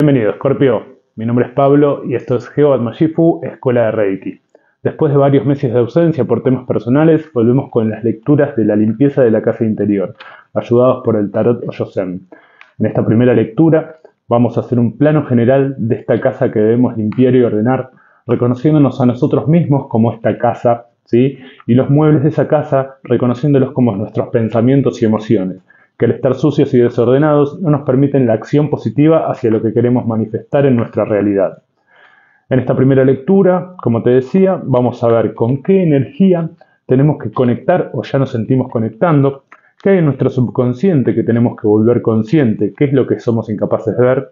Bienvenido, Scorpio. Mi nombre es Pablo y esto es Geo Atmashifu, Escuela de Reiki. Después de varios meses de ausencia por temas personales, volvemos con las lecturas de la limpieza de la casa interior, ayudados por el Tarot Oyosen. En esta primera lectura vamos a hacer un plano general de esta casa que debemos limpiar y ordenar, reconociéndonos a nosotros mismos como esta casa, ¿sí? Y los muebles de esa casa, reconociéndolos como nuestros pensamientos y emociones, que al estar sucios y desordenados no nos permiten la acción positiva hacia lo que queremos manifestar en nuestra realidad. En esta primera lectura, como te decía, vamos a ver con qué energía tenemos que conectar o ya nos sentimos conectando, qué hay en nuestro subconsciente que tenemos que volver consciente, qué es lo que somos incapaces de ver,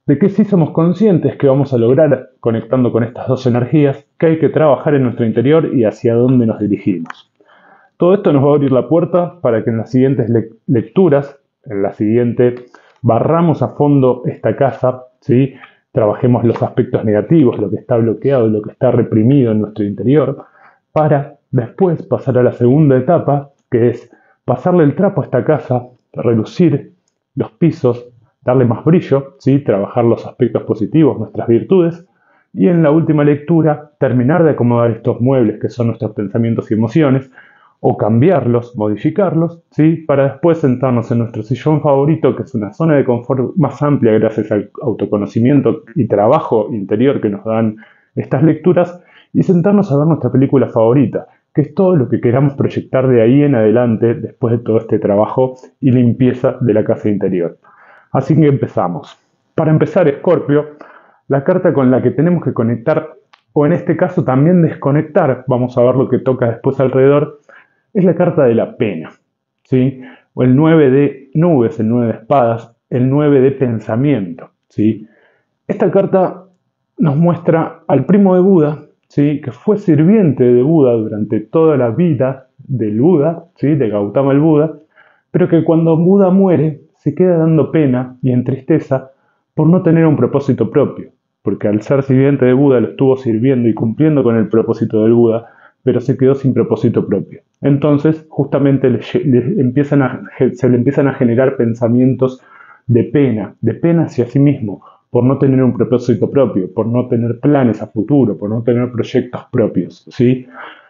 de qué sí somos conscientes que vamos a lograr conectando con estas dos energías, qué hay que trabajar en nuestro interior y hacia dónde nos dirigimos. Todo esto nos va a abrir la puerta para que en las siguientes lecturas, en la siguiente, barramos a fondo esta casa, ¿sí? Trabajemos los aspectos negativos, lo que está bloqueado, lo que está reprimido en nuestro interior, para después pasar a la segunda etapa, que es pasarle el trapo a esta casa, relucir los pisos, darle más brillo, ¿sí? Trabajar los aspectos positivos, nuestras virtudes, y en la última lectura terminar de acomodar estos muebles que son nuestros pensamientos y emociones, o cambiarlos, modificarlos, ¿sí? Para después sentarnos en nuestro sillón favorito, que es una zona de confort más amplia gracias al autoconocimiento y trabajo interior que nos dan estas lecturas, y sentarnos a ver nuestra película favorita, que es todo lo que queramos proyectar de ahí en adelante después de todo este trabajo y limpieza de la casa interior. Así que empezamos. Para empezar, Escorpio, la carta con la que tenemos que conectar, o en este caso también desconectar, vamos a ver lo que toca después alrededor, es la carta de la pena, ¿sí? O el 9 de nubes, el 9 de espadas, el 9 de pensamiento, ¿sí? Esta carta nos muestra al primo de Buda, ¿sí? Que fue sirviente de Buda durante toda la vida del Buda, ¿sí? De Gautama el Buda, pero que cuando Buda muere se queda dando pena y en tristeza por no tener un propósito propio, porque al ser sirviente de Buda lo estuvo sirviendo y cumpliendo con el propósito del Buda, pero se quedó sin propósito propio. Entonces, justamente se le empiezan a generar pensamientos de pena hacia sí mismo, por no tener un propósito propio, por no tener planes a futuro, por no tener proyectos propios, ¿sí?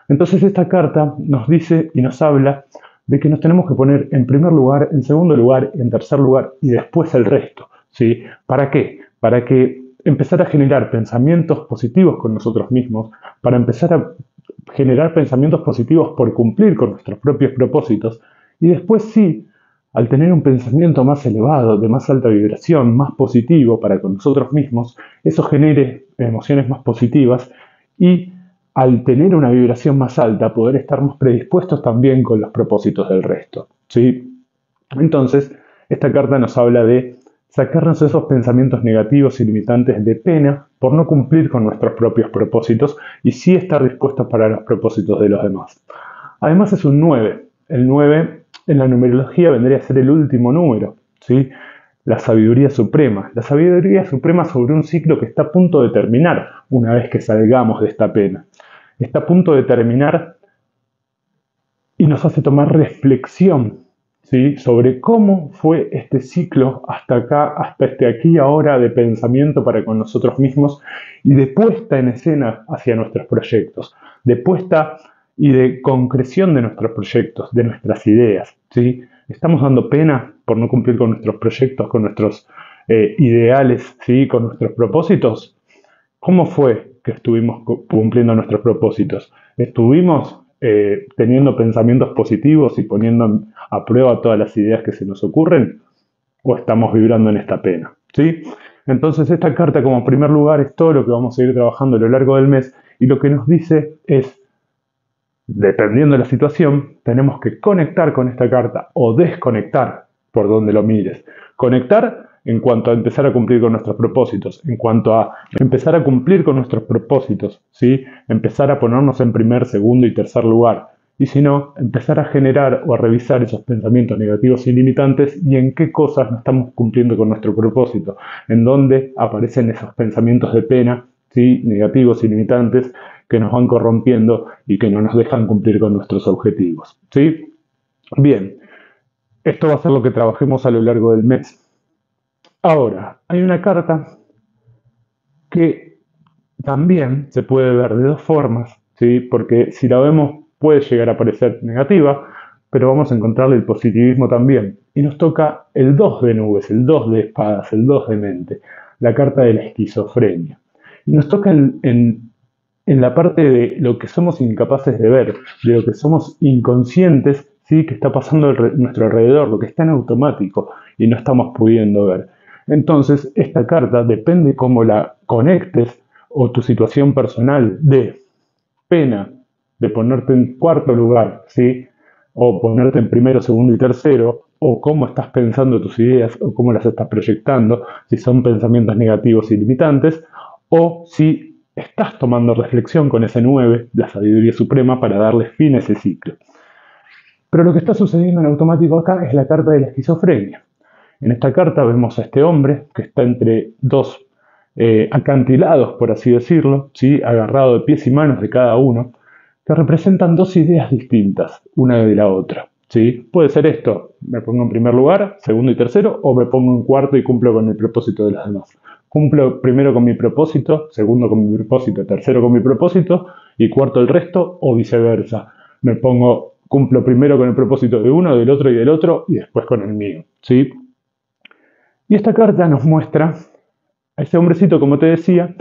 Entonces esta carta nos dice y nos habla de que nos tenemos que poner en primer lugar, en segundo lugar, en tercer lugar y después el resto, ¿sí? ¿Para qué? Para que empezar a generar pensamientos positivos con nosotros mismos, para empezar a generar pensamientos positivos por cumplir con nuestros propios propósitos y después sí, al tener un pensamiento más elevado, de más alta vibración, más positivo para con nosotros mismos, eso genere emociones más positivas y al tener una vibración más alta poder estar más predispuestos también con los propósitos del resto, ¿sí? Entonces, esta carta nos habla de sacarnos esos pensamientos negativos y limitantes de pena por no cumplir con nuestros propios propósitos y sí estar dispuestos para los propósitos de los demás. Además es un 9. El 9 en la numerología vendría a ser el último número, ¿sí? La sabiduría suprema. La sabiduría suprema sobre un ciclo que está a punto de terminar una vez que salgamos de esta pena. Está a punto de terminar y nos hace tomar reflexión, ¿sí? Sobre cómo fue este ciclo hasta acá, hasta este aquí y ahora de pensamiento para con nosotros mismos y de puesta en escena hacia nuestros proyectos, de puesta y de concreción de nuestros proyectos, de nuestras ideas, ¿sí? Estamos dando pena por no cumplir con nuestros proyectos, con nuestros ideales, ¿sí? Con nuestros propósitos. ¿Cómo fue que estuvimos cumpliendo nuestros propósitos? ¿Estuvimos teniendo pensamientos positivos y poniendo a prueba todas las ideas que se nos ocurren? ¿O estamos vibrando en esta pena? ¿Sí? Entonces esta carta como primer lugar es todo lo que vamos a ir trabajando a lo largo del mes y lo que nos dice es, dependiendo de la situación, tenemos que conectar con esta carta o desconectar por donde lo mires. Conectar en cuanto a empezar a cumplir con nuestros propósitos, en cuanto a empezar a cumplir con nuestros propósitos, ¿sí? Empezar a ponernos en primer, segundo y tercer lugar. Y si no, empezar a generar o a revisar esos pensamientos negativos y limitantes y en qué cosas no estamos cumpliendo con nuestro propósito, en dónde aparecen esos pensamientos de pena, ¿sí? Negativos y limitantes que nos van corrompiendo y que no nos dejan cumplir con nuestros objetivos, ¿sí? Bien, esto va a ser lo que trabajemos a lo largo del mes. Ahora, hay una carta que también se puede ver de dos formas, ¿sí? Porque si la vemos puede llegar a parecer negativa, pero vamos a encontrarle el positivismo también. Y nos toca el 2 de nubes, el 2 de espadas, el 2 de mente, la carta de la esquizofrenia. Y nos toca en la parte de lo que somos incapaces de ver, de lo que somos inconscientes, ¿sí? Que está pasando a nuestro alrededor, lo que está en automático y no estamos pudiendo ver. Entonces, esta carta depende cómo la conectes o tu situación personal de pena, de ponerte en cuarto lugar, ¿sí? O ponerte en primero, segundo y tercero, o cómo estás pensando tus ideas, o cómo las estás proyectando, si son pensamientos negativos y limitantes, o si estás tomando reflexión con ese 9, la sabiduría suprema, para darle fin a ese ciclo. Pero lo que está sucediendo en automático acá es la carta de la esquizofrenia. En esta carta vemos a este hombre que está entre dos acantilados, por así decirlo, ¿sí? Agarrado de pies y manos de cada uno, que representan dos ideas distintas, una de la otra. ¿Sí? Puede ser esto, me pongo en primer lugar, segundo y tercero, o me pongo en cuarto y cumplo con el propósito de los demás. Cumplo primero con mi propósito, segundo con mi propósito, tercero con mi propósito y cuarto el resto, o viceversa. Cumplo primero con el propósito de uno, del otro y del otro, y después con el mío. ¿Sí? Y esta carta nos muestra a ese hombrecito, como te decía,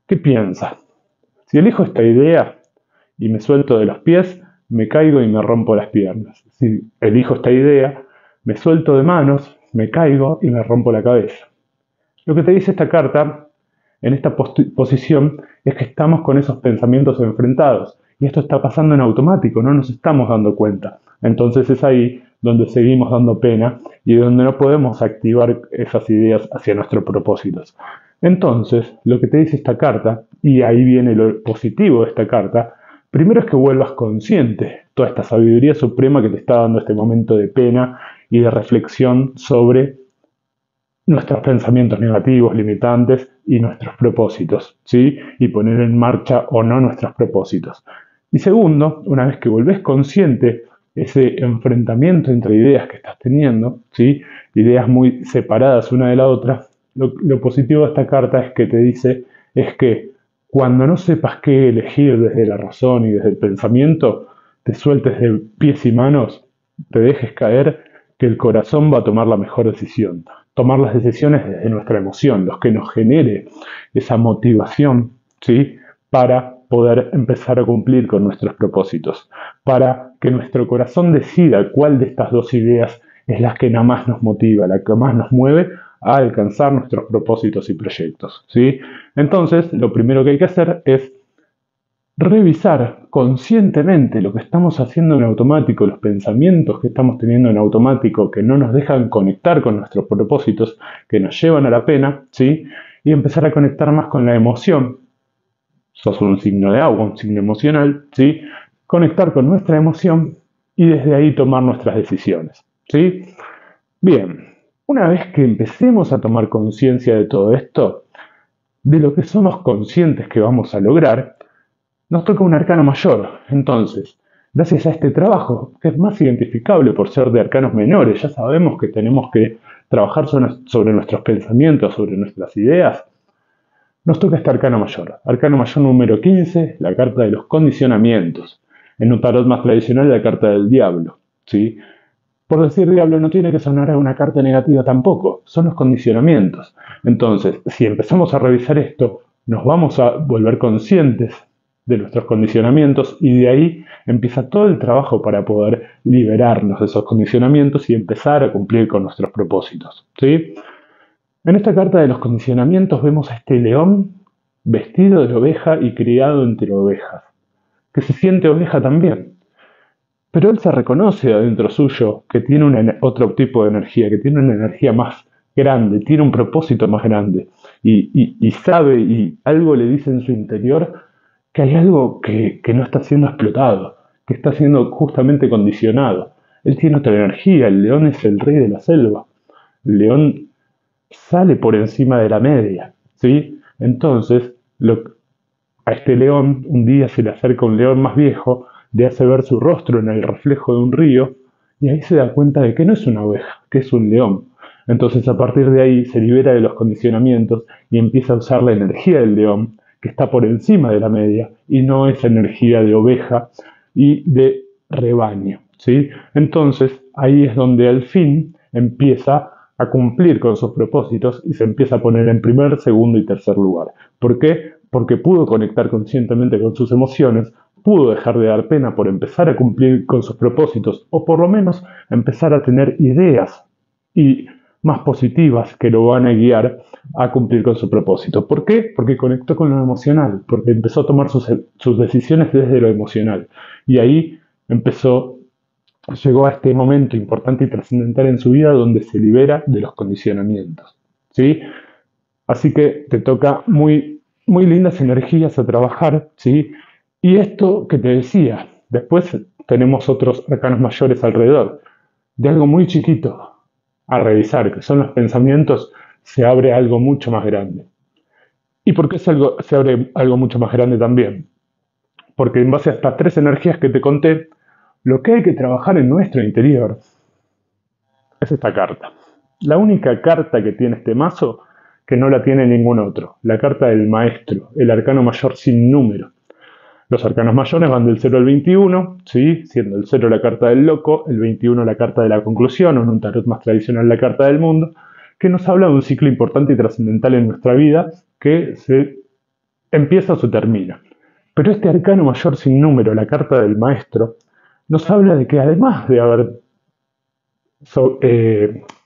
que piensa. Si elijo esta idea y me suelto de los pies, me caigo y me rompo las piernas. Si elijo esta idea, me suelto de manos, me caigo y me rompo la cabeza. Lo que te dice esta carta en esta posición es que estamos con esos pensamientos enfrentados y esto está pasando en automático, no nos estamos dando cuenta. Entonces es ahí donde seguimos dando pena y donde no podemos activar esas ideas hacia nuestros propósitos. Entonces, lo que te dice esta carta, y ahí viene lo positivo de esta carta, primero es que vuelvas consciente toda esta sabiduría suprema que te está dando este momento de pena y de reflexión sobre nuestros pensamientos negativos, limitantes y nuestros propósitos, ¿sí? Y poner en marcha o no nuestros propósitos. Y segundo, una vez que volvés consciente ese enfrentamiento entre ideas que estás teniendo, ¿sí? Ideas muy separadas una de la otra, lo positivo de esta carta es que te dice es que cuando no sepas qué elegir desde la razón y desde el pensamiento, te sueltes de pies y manos, te dejes caer, que el corazón va a tomar la mejor decisión. Tomar las decisiones desde nuestra emoción, los que nos genere esa motivación, ¿sí? Para poder empezar a cumplir con nuestros propósitos, para que nuestro corazón decida cuál de estas dos ideas es la que más nos motiva, la que más nos mueve a alcanzar nuestros propósitos y proyectos, ¿sí? Entonces, lo primero que hay que hacer es revisar conscientemente lo que estamos haciendo en automático, los pensamientos que estamos teniendo en automático que no nos dejan conectar con nuestros propósitos, que nos llevan a la pena, ¿sí? Y empezar a conectar más con la emoción. Sos un signo de agua, un signo emocional, ¿sí? Conectar con nuestra emoción y desde ahí tomar nuestras decisiones, ¿sí? Bien, una vez que empecemos a tomar conciencia de todo esto, de lo que somos conscientes que vamos a lograr, nos toca un arcano mayor. Entonces, gracias a este trabajo, que es más identificable por ser de arcanos menores, ya sabemos que tenemos que trabajar sobre nuestros pensamientos, sobre nuestras ideas, nos toca este arcano mayor número 15, la carta de los condicionamientos. En un tarot más tradicional, la carta del diablo, ¿sí? Por decir diablo no tiene que sonar a una carta negativa tampoco, son los condicionamientos. Entonces, si empezamos a revisar esto, nos vamos a volver conscientes de nuestros condicionamientos y de ahí empieza todo el trabajo para poder liberarnos de esos condicionamientos y empezar a cumplir con nuestros propósitos, ¿sí? En esta carta de los condicionamientos vemos a este león vestido de oveja y criado entre ovejas, que se siente oveja también. Pero él se reconoce adentro suyo que tiene otro tipo de energía, que tiene una energía más grande, tiene un propósito más grande y sabe y algo le dice en su interior que hay algo que no está siendo explotado, que está siendo justamente condicionado. Él tiene otra energía, el león es el rey de la selva. El león sale por encima de la media, ¿sí? Entonces, a este león un día se le acerca un león más viejo, le hace ver su rostro en el reflejo de un río y ahí se da cuenta de que no es una oveja, que es un león. Entonces a partir de ahí se libera de los condicionamientos y empieza a usar la energía del león, que está por encima de la media, y no esa energía de oveja y de rebaño, ¿sí? Entonces ahí es donde al fin empieza a cumplir con sus propósitos y se empieza a poner en primer, segundo y tercer lugar. ¿Por qué? Porque pudo conectar conscientemente con sus emociones, pudo dejar de dar pena por empezar a cumplir con sus propósitos, o por lo menos empezar a tener ideas y más positivas que lo van a guiar a cumplir con su propósito. ¿Por qué? Porque conectó con lo emocional, porque empezó a tomar sus decisiones desde lo emocional. Y ahí llegó a este momento importante y trascendental en su vida donde se libera de los condicionamientos. ¿Sí? Así que te toca muy lindas energías a trabajar, ¿sí? Y esto que te decía, después tenemos otros arcanos mayores alrededor, de algo muy chiquito a revisar, que son los pensamientos, se abre algo mucho más grande. ¿Y por qué se abre algo mucho más grande también? Porque en base a estas tres energías que te conté, lo que hay que trabajar en nuestro interior es esta carta. La única carta que tiene este mazo que no la tiene ningún otro. La carta del maestro, el arcano mayor sin número. Los arcanos mayores van del 0 al 21, ¿sí? Siendo el 0 la carta del loco, el 21 la carta de la conclusión, o en un tarot más tradicional la carta del mundo, que nos habla de un ciclo importante y trascendental en nuestra vida que se empieza o se termina. Pero este arcano mayor sin número, la carta del maestro, nos habla de que además de haber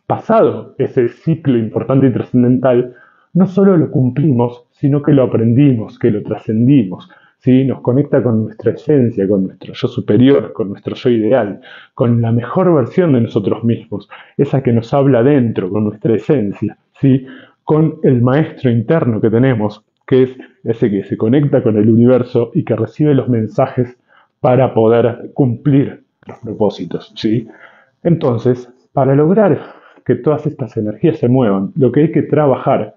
pasado ese ciclo importante y trascendental, no solo lo cumplimos, sino que lo aprendimos, que lo trascendimos. ¿Sí? Nos conecta con nuestra esencia, con nuestro yo superior, con nuestro yo ideal, con la mejor versión de nosotros mismos, esa que nos habla dentro, con nuestra esencia, ¿sí? Con el maestro interno que tenemos, que es ese que se conecta con el universo y que recibe los mensajes para poder cumplir los propósitos, ¿sí? Entonces, para lograr que todas estas energías se muevan, lo que hay que trabajar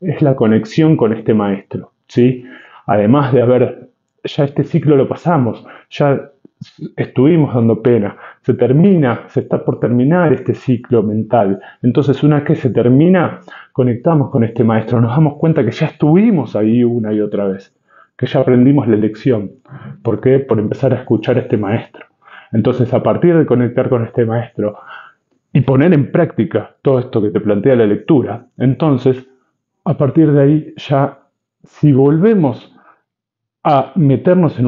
es la conexión con este maestro, ¿sí? Además de haber, ya este ciclo lo pasamos, ya estuvimos dando pena, se está por terminar este ciclo mental. Entonces, una vez que se termina, conectamos con este maestro, nos damos cuenta que ya estuvimos ahí una y otra vez, que ya aprendimos la lección. ¿Por qué? Por empezar a escuchar a este maestro. Entonces, a partir de conectar con este maestro y poner en práctica todo esto que te plantea la lectura, entonces, a partir de ahí ya, si volvemos a meternos en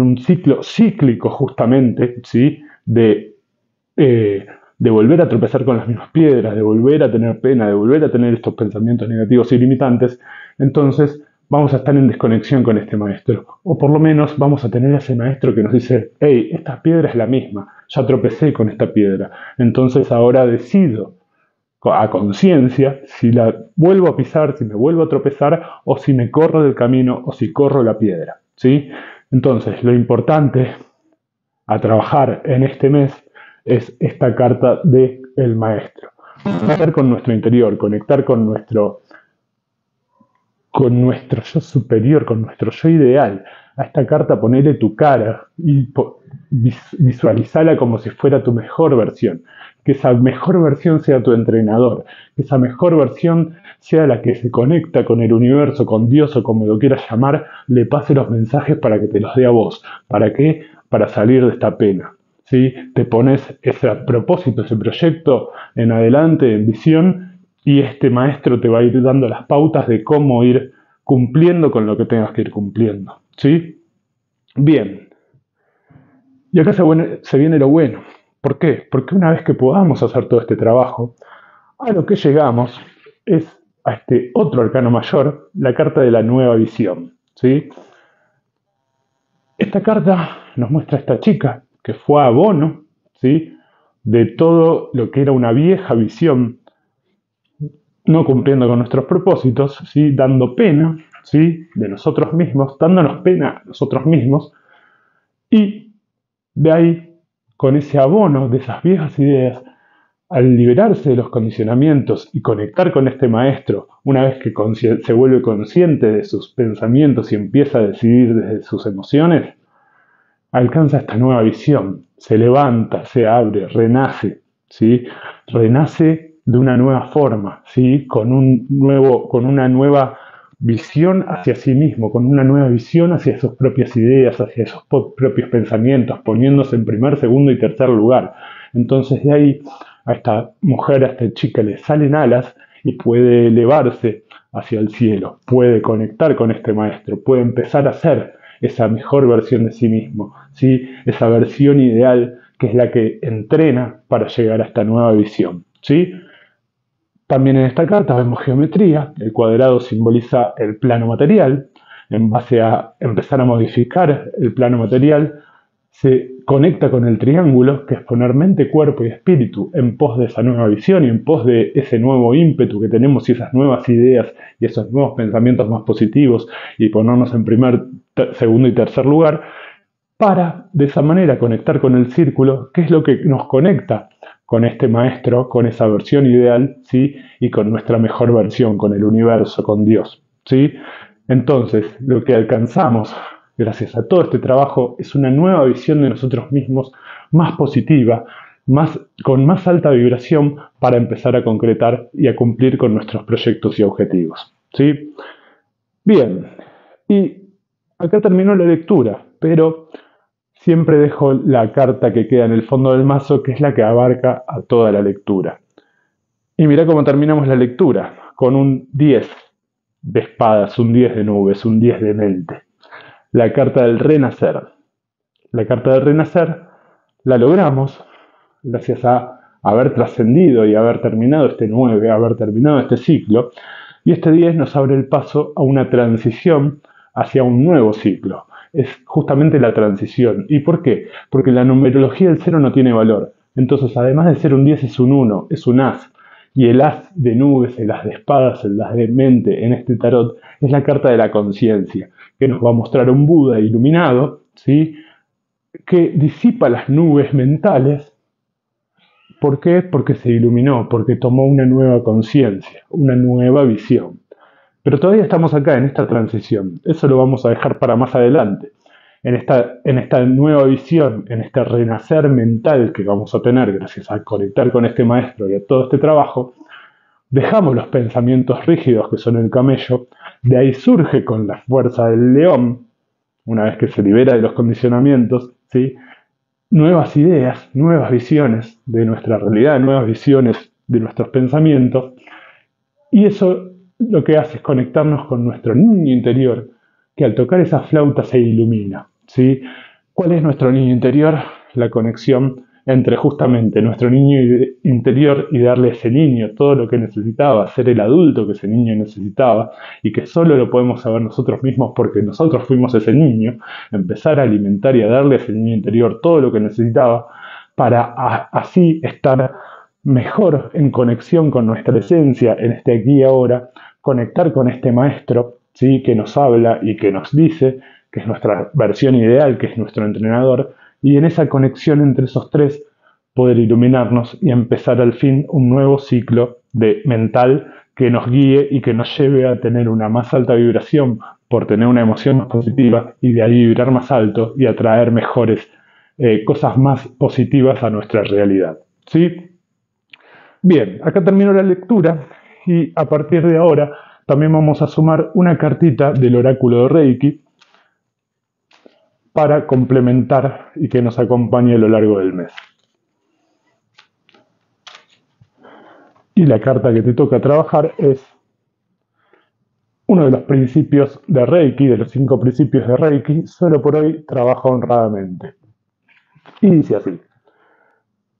un ciclo cíclico justamente, ¿sí? De volver a tropezar con las mismas piedras, de volver a tener pena, de volver a tener estos pensamientos negativos y limitantes, entonces vamos a estar en desconexión con este maestro. O por lo menos vamos a tener a ese maestro que nos dice, hey, esta piedra es la misma, ya tropecé con esta piedra, entonces ahora decido a conciencia si la vuelvo a pisar, si me vuelvo a tropezar o si me corro del camino o si corro la piedra, ¿sí? Entonces, lo importante a trabajar en este mes es esta carta de el maestro. Conectar con nuestro interior, conectar con nuestro yo superior, con nuestro yo ideal. A esta carta ponerle tu cara y visualizarla como si fuera tu mejor versión. Que esa mejor versión sea tu entrenador. Que esa mejor versión sea la que se conecta con el universo, con Dios o como lo quieras llamar, le pase los mensajes para que te los dé a vos. ¿Para qué? Para salir de esta pena. ¿Sí? Te pones ese propósito, ese proyecto en adelante, en visión, y este maestro te va a ir dando las pautas de cómo ir cumpliendo con lo que tengas que ir cumpliendo. ¿Sí? Bien. Y acá se viene lo bueno. ¿Por qué? Porque una vez que podamos hacer todo este trabajo, a lo que llegamos es a este otro arcano mayor, la carta de la nueva visión. ¿Sí? Esta carta nos muestra a esta chica que fue abono, ¿sí? De todo lo que era una vieja visión, no cumpliendo con nuestros propósitos, ¿sí? Dando pena, ¿sí? De nosotros mismos, dándonos pena a nosotros mismos, y de ahí, con ese abono de esas viejas ideas, al liberarse de los condicionamientos y conectar con este maestro, una vez que se vuelve consciente de sus pensamientos y empieza a decidir desde sus emociones, alcanza esta nueva visión, se levanta, se abre, renace, ¿sí? Renace de una nueva forma, ¿sí? Con una nueva visión hacia sí mismo, con una nueva visión hacia sus propias ideas, hacia sus propios pensamientos, poniéndose en primer, segundo y tercer lugar. Entonces de ahí a esta mujer, a esta chica le salen alas y puede elevarse hacia el cielo, puede conectar con este maestro, puede empezar a ser esa mejor versión de sí mismo, ¿sí? Esa versión ideal que es la que entrena para llegar a esta nueva visión, ¿sí? También en esta carta vemos geometría, el cuadrado simboliza el plano material, en base a empezar a modificar el plano material, se conecta con el triángulo, que es poner mente, cuerpo y espíritu en pos de esa nueva visión y en pos de ese nuevo ímpetu que tenemos y esas nuevas ideas y esos nuevos pensamientos más positivos y ponernos en primer, segundo y tercer lugar, para de esa manera conectar con el círculo, que es lo que nos conecta con este maestro, con esa versión ideal, ¿sí? Y con nuestra mejor versión, con el universo, con Dios, ¿sí? Entonces, lo que alcanzamos gracias a todo este trabajo es una nueva visión de nosotros mismos, más positiva, con más alta vibración para empezar a concretar y a cumplir con nuestros proyectos y objetivos, ¿sí? Bien, y acá terminó la lectura, pero siempre dejo la carta que queda en el fondo del mazo, que es la que abarca a toda la lectura. Y mira cómo terminamos la lectura, con un 10 de espadas, un 10 de nubes, un 10 de mente. La carta del renacer. La carta del renacer la logramos gracias a haber trascendido y haber terminado este 9, haber terminado este ciclo. Y este 10 nos abre el paso a una transición hacia un nuevo ciclo. Es justamente la transición. ¿Y por qué? Porque la numerología del 0 no tiene valor. Entonces, además de ser un 10, es un 1, es un as. Y el as de nubes, el as de espadas, el as de mente en este tarot es la carta de la conciencia, que nos va a mostrar un Buda iluminado, ¿sí? Que disipa las nubes mentales. ¿Por qué? Porque se iluminó, porque tomó una nueva conciencia, una nueva visión. Pero todavía estamos acá en esta transición. Eso lo vamos a dejar para más adelante. En esta nueva visión, en este renacer mental que vamos a tener gracias a conectar con este maestro y a todo este trabajo, dejamos los pensamientos rígidos que son el camello. De ahí surge con la fuerza del león, una vez que se libera de los condicionamientos, ¿sí? Nuevas ideas, nuevas visiones de nuestra realidad, nuevas visiones de nuestros pensamientos. Y eso lo que hace es conectarnos con nuestro niño interior, que al tocar esa flauta se ilumina, ¿sí? ¿Cuál es nuestro niño interior? La conexión entre justamente nuestro niño interior y darle a ese niño todo lo que necesitaba, ser el adulto que ese niño necesitaba y que solo lo podemos saber nosotros mismos porque nosotros fuimos ese niño, empezar a alimentar y a darle a ese niño interior todo lo que necesitaba para así estar mejor en conexión con nuestra esencia en este aquí y ahora, conectar con este maestro, ¿sí? Que nos habla y que nos dice, que es nuestra versión ideal, que es nuestro entrenador, y en esa conexión entre esos tres poder iluminarnos y empezar al fin un nuevo ciclo de mental que nos guíe y que nos lleve a tener una más alta vibración por tener una emoción más positiva y de ahí vibrar más alto y atraer mejores cosas más positivas a nuestra realidad, ¿sí? Bien, acá termino la lectura y a partir de ahora también vamos a sumar una cartita del oráculo de Reiki para complementar y que nos acompañe a lo largo del mes. Y la carta que te toca trabajar es uno de los principios de Reiki, de los 5 principios de Reiki, solo por hoy trabaja honradamente. Y dice así: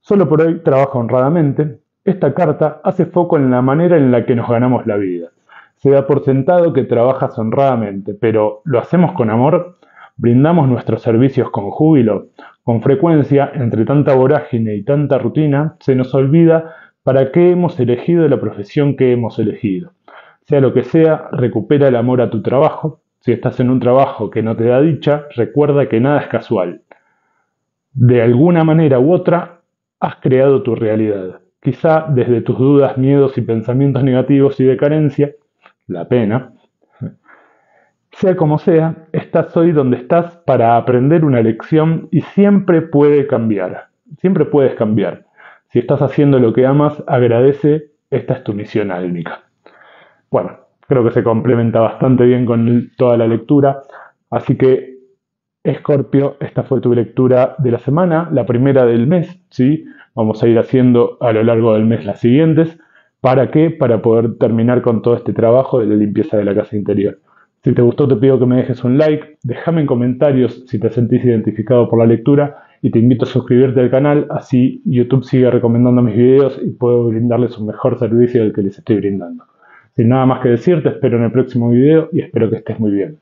solo por hoy trabaja honradamente. Esta carta hace foco en la manera en la que nos ganamos la vida. Se da por sentado que trabajas honradamente, pero ¿lo hacemos con amor? ¿Brindamos nuestros servicios con júbilo? Con frecuencia, entre tanta vorágine y tanta rutina, se nos olvida para qué hemos elegido la profesión que hemos elegido. Sea lo que sea, recupera el amor a tu trabajo. Si estás en un trabajo que no te da dicha, recuerda que nada es casual. De alguna manera u otra, has creado tu realidad. Quizá desde tus dudas, miedos y pensamientos negativos y de carencia, la pena. Sea como sea, estás hoy donde estás para aprender una lección y siempre puede cambiar. Siempre puedes cambiar. Si estás haciendo lo que amas, agradece esta es tu misión álmica. Bueno, creo que se complementa bastante bien con toda la lectura, así que Escorpio, esta fue tu lectura de la semana, la primera del mes, ¿sí? Vamos a ir haciendo a lo largo del mes las siguientes. ¿Para qué? Para poder terminar con todo este trabajo de la limpieza de la casa interior. Si te gustó, te pido que me dejes un like, déjame en comentarios si te sentís identificado por la lectura y te invito a suscribirte al canal, así YouTube sigue recomendando mis videos y puedo brindarles un mejor servicio del que les estoy brindando. Sin nada más que decir, te espero en el próximo video y espero que estés muy bien.